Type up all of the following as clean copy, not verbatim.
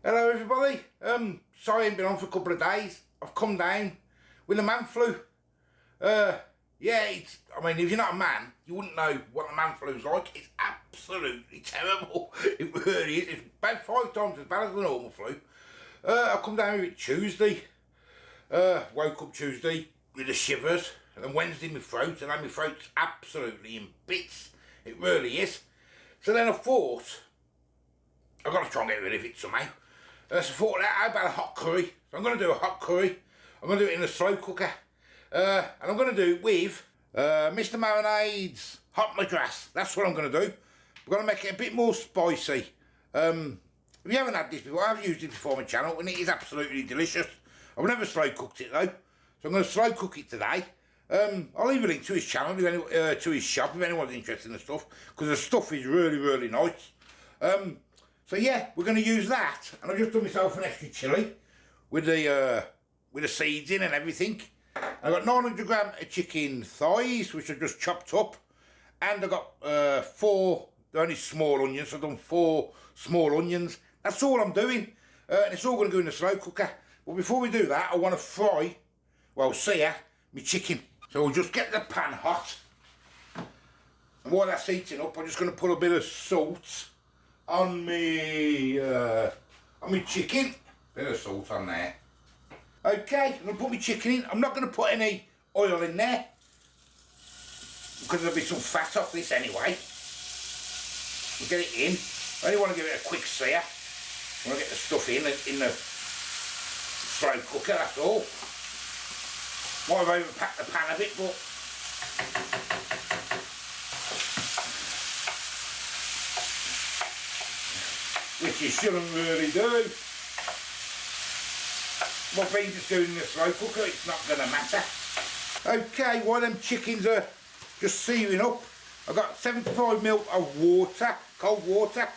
Hello everybody, sorry I haven't been on for a couple of days. I've come down with the man flu. Yeah, I mean, if you're not a man, you wouldn't know what the man flu's like. It's absolutely terrible. It really is. It's about 5 times as bad as the normal flu. I come down with it Tuesday. Woke up Tuesday with the shivers, and then Wednesday my throat, and then my throat's absolutely in bits. It really is. So then I thought, I've got to try and get rid of it somehow. So I thought, how about a hot curry? So I'm going to do a hot curry. I'm going to do it in a slow cooker. And I'm going to do it with Mr. Marinade's hot madras. That's what I'm going to do. We're going to make it a bit more spicy. If you haven't had this before, I've used it before on my channel, and it is absolutely delicious. I've never slow cooked it though. So I'm going to slow cook it today. I'll leave a link to his channel, to his shop, if anyone's interested in the stuff, because the stuff is really, really nice. So yeah, we're going to use that, and I've just done myself an extra chilli with the seeds in and everything. I've got 900 grams of chicken thighs, which I've just chopped up, and I've got 4, they're only small onions, so I've done 4 small onions. That's all I'm doing, and it's all going to go in the slow cooker. But before we do that, I want to fry, well, sear my chicken. So we'll just get the pan hot, and while that's heating up, I'm just going to put a bit of salt on my chicken. Bit of salt on there. Okay, I'm going to put my chicken in. I'm not going to put any oil in there, because there'll be some fat off this anyway. We'll get it in. I only want to give it a quick sear. I want to get the stuff in the slow cooker, that's all. Might have overpacked the pan a bit, but which you shouldn't really do. What being just doing in the slow cooker, it's not going to matter. Okay, while them chickens are just searing up, I've got 75 ml of water, cold water.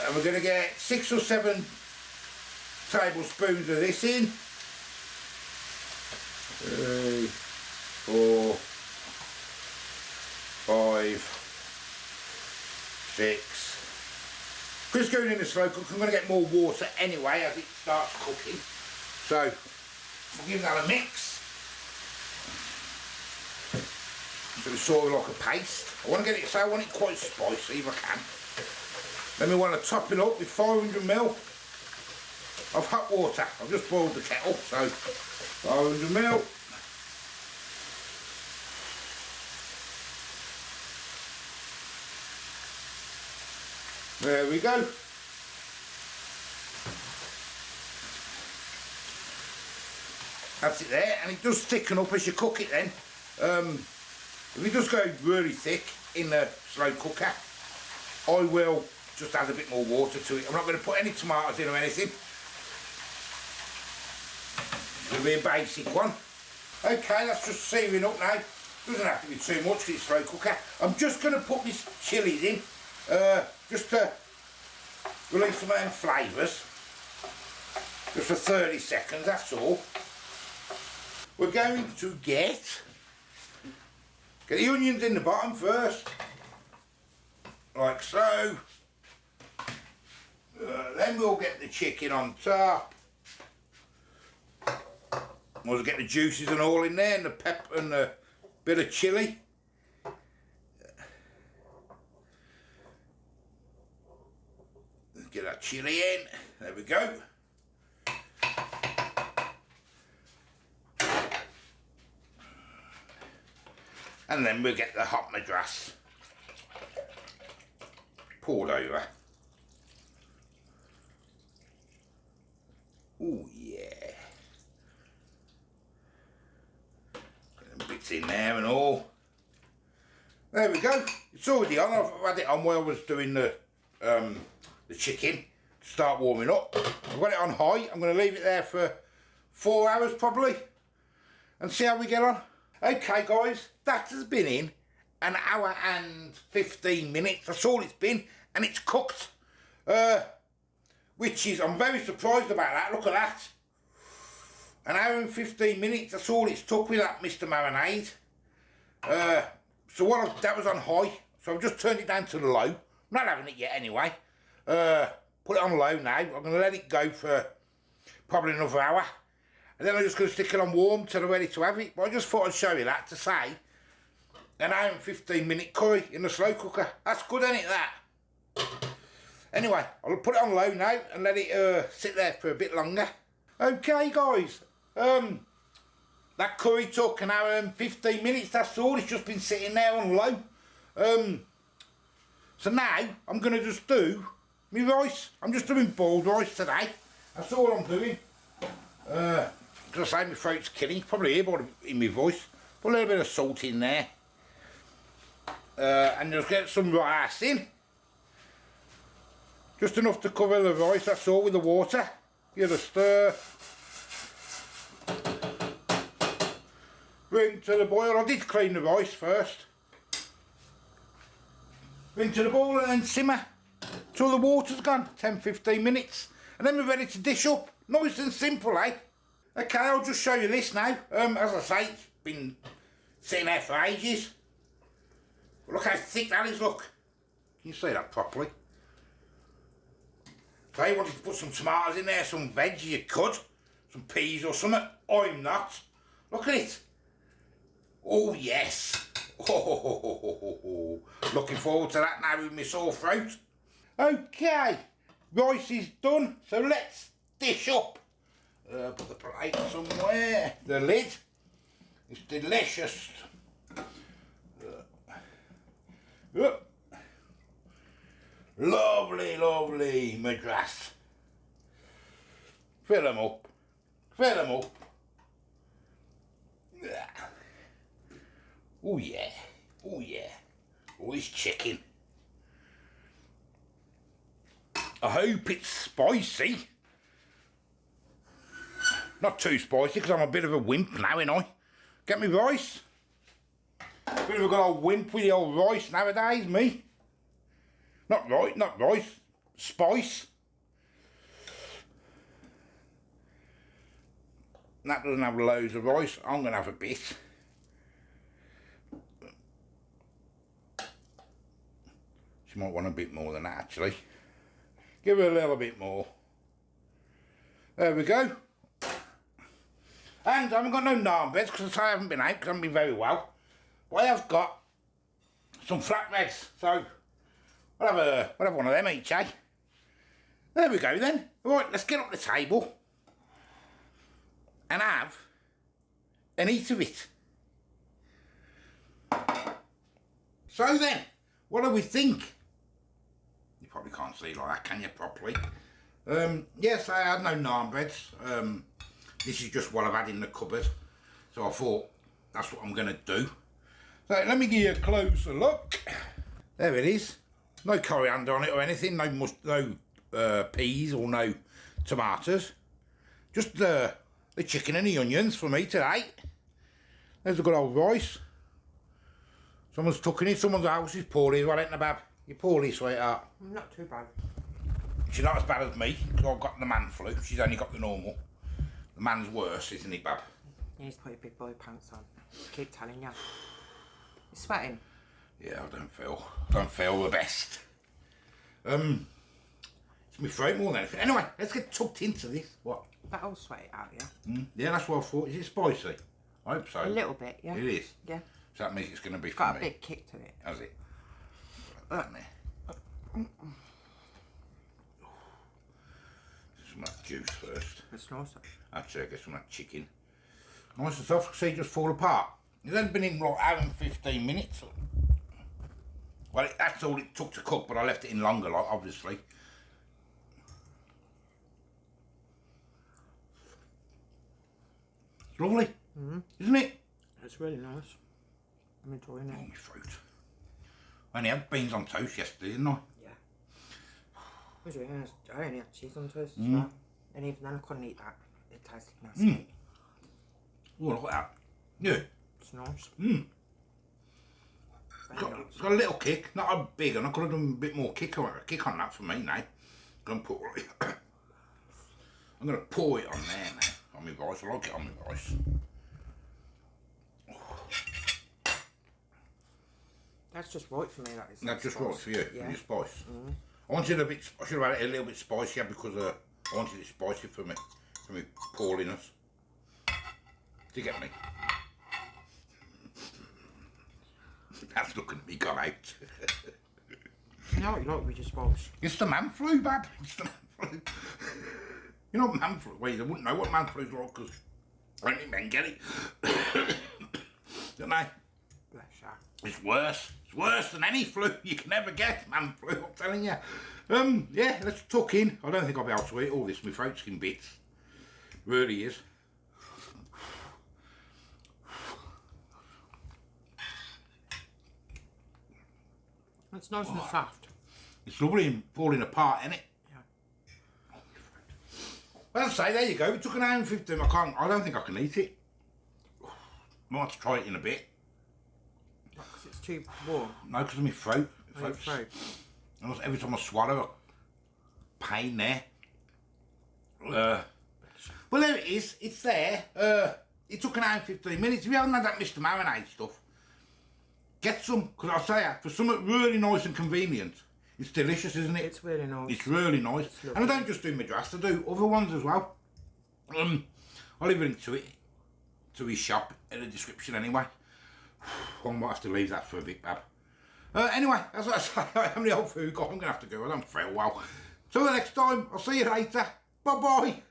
And we're going to get 6 or 7 tablespoons of this in. 3, 4, 5, 6. Just going in the slow cooker, I'm going to get more water anyway as it starts cooking. So we'll give that a mix. So it's sort of like a paste. I want to get it, so I want it quite spicy if I can. Then we want to top it up with 500 ml of hot water. I've just boiled the kettle, so 500 ml. There we go. That's it there, and it does thicken up as you cook it then. If it does go really thick in the slow cooker, I will just add a bit more water to it. I'm not going to put any tomatoes in or anything. It'll be a basic one. Okay, that's just searing up now. Doesn't have to be too much for the slow cooker. I'm just going to put these chilies in, just to release some of them flavours. Just for 30 seconds, that's all. We're going to get the onions in the bottom first, like so. Then we'll get the chicken on top. We'll get the juices and all in there, and the pepper and a bit of chilli. Let's get that chilli in. There we go. And then we'll get the hot madras poured over. Oh yeah. Get them bits in there and all. There we go. It's already on. I've had it on while I was doing the chicken to start warming up. I've got it on high. I'm going to leave it there for 4 hours probably and see how we get on. Okay guys, that has been in 1 hour and 15 minutes. That's all it's been, and it's cooked. Which is, I'm very surprised about that. Look at that. 1 hour and 15 minutes, that's all it's took with that Mr. Marinade. So that was on high, so I've just turned it down to the low. I'm not having it yet anyway. Put it on low now. I'm going to let it go for probably another hour. And then I'm just going to stick it on warm till I'm ready to have it. But I just thought I'd show you that to say an hour and 15-minute curry in the slow cooker. That's good, ain't it, that? Anyway, I'll put it on low now and let it sit there for a bit longer. Okay, guys. That curry took an hour and 15 minutes, that's all. It's just been sitting there on low. So now, I'm going to just do my rice. I'm just doing boiled rice today. That's all I'm doing. Just say my throat's killing. You can probably hear in my voice. Put a little bit of salt in there. And just get some rice in. Just enough to cover the rice, that's all, with the water. Give it a stir. Bring to the boil. I did clean the rice first. Bring to the boil and then simmer till the water's gone. 10-15 minutes. And then we're ready to dish up. Nice and simple, eh? Okay, I'll just show you this now. As I say, it's been sitting there for ages. Look how thick that is, look. Can you see that properly? So you wanted to put some tomatoes in there, some veg, you could. Some peas or something. I'm not. Look at it. Oh, yes. Oh, looking forward to that now with my sore throat. Okay, rice is done, so let's dish up. Put the plate somewhere. The lid. It's delicious. Lovely, lovely madras. Fill them up. Fill them up. Oh yeah. Oh yeah. Oh, it's chicken. I hope it's spicy. Not too spicy, because I'm a bit of a wimp now, ain't I? Get me rice. Bit of a good old wimp with the old rice nowadays, me. Not rice. Spice. That doesn't have loads of rice. I'm going to have a bit. She might want a bit more than that, actually. Give her a little bit more. There we go. And I haven't got no naan breads because I haven't been out because I haven't been very well. But I have got some flatbreads, so we'll have one of them each, eh? There we go then. Right, let's get up the table and have an eat of it. So then, what do we think? You probably can't see like that, can you, properly? Yes, I had no naan breads. This is just what I've had in the cupboard. So I thought, that's what I'm going to do. So let me give you a closer look. There it is. No coriander on it or anything. No peas or no tomatoes. Just the chicken and the onions for me today. There's a good old rice. Someone's tucking it. Someone's house is poorly. What ain't the bab? You're poorly, sweetheart. Not too bad. She's not as bad as me, because I've got the man flu. She's only got the normal. The man's worse, isn't he, bab? You need to put your big boy pants on. Keep telling you. You're sweating. Yeah, I don't feel the best. It's my throat more than anything. Anyway, let's get tucked into this. What? That'll sweat it out, yeah? Yeah, that's what I thought. Is it spicy? I hope so. A little bit, yeah. It is? Yeah. So that means it's going to be for Got me. a big kick to it. Has it? Put that in there. Some of that juice first. It's nice. Actually, I get some of that chicken. Nice and soft, see it just fall apart. It's only been in like hour and 15 minutes. Well, that's all it took to cook, but I left it in longer, like, obviously. It's lovely, isn't it? It's really nice. I'm enjoying it. Oh, my throat. I only had beans on toast yesterday, didn't I? Yeah. I only had cheese on toast as well. And even then I couldn't eat that. It tasted nasty. Oh, look at that. Yeah. It's nice. It's got a little kick, not a big one. I could have done a bit more kick on that for me now. I'm going to pour it on there now, on my rice. I like it on my rice. That's just right for me, that is. That's just right for you, yeah. your spice. I should have had it a little bit spicier because I wanted it spicy for me porliness. Do you get me? That's looking at me gone out. You know what you like with your spice? It's the man flu, Bab. It's the man flu. You know what man flu? Well, they wouldn't know what man flu's like because only men get it. Don't they? Bless you. It's worse. It's worse than any flu you can ever get, man flu, I'm telling you. Yeah, let's tuck in. I don't think I'll be able to eat all this. My throat's in bits. Really is. It's nice and soft. It's lovely and falling apart, isn't it? Yeah. Well, I'll say, there you go. We took an hour and 15. I don't think I can eat it. Might have to try it in a bit. Because it's too warm. No, because of my throat. Your throat. Every time I swallow, a pain there. Well, there it is. It's there. It took an hour and 15 minutes. If you haven't had that Mr. Marinade stuff, get some. Because I'll say, for something really nice and convenient, it's delicious, isn't it? It's really nice. It's really nice. And I don't just do Madras, I do other ones as well. I'll leave a link to it, to his shop, in the description anyway. I might have to leave that for a bit, Bab. Anyway, as I say, I am the old food guy. I'm going to have to go. I don't feel well. Till the next time, I'll see you later. Bye-bye.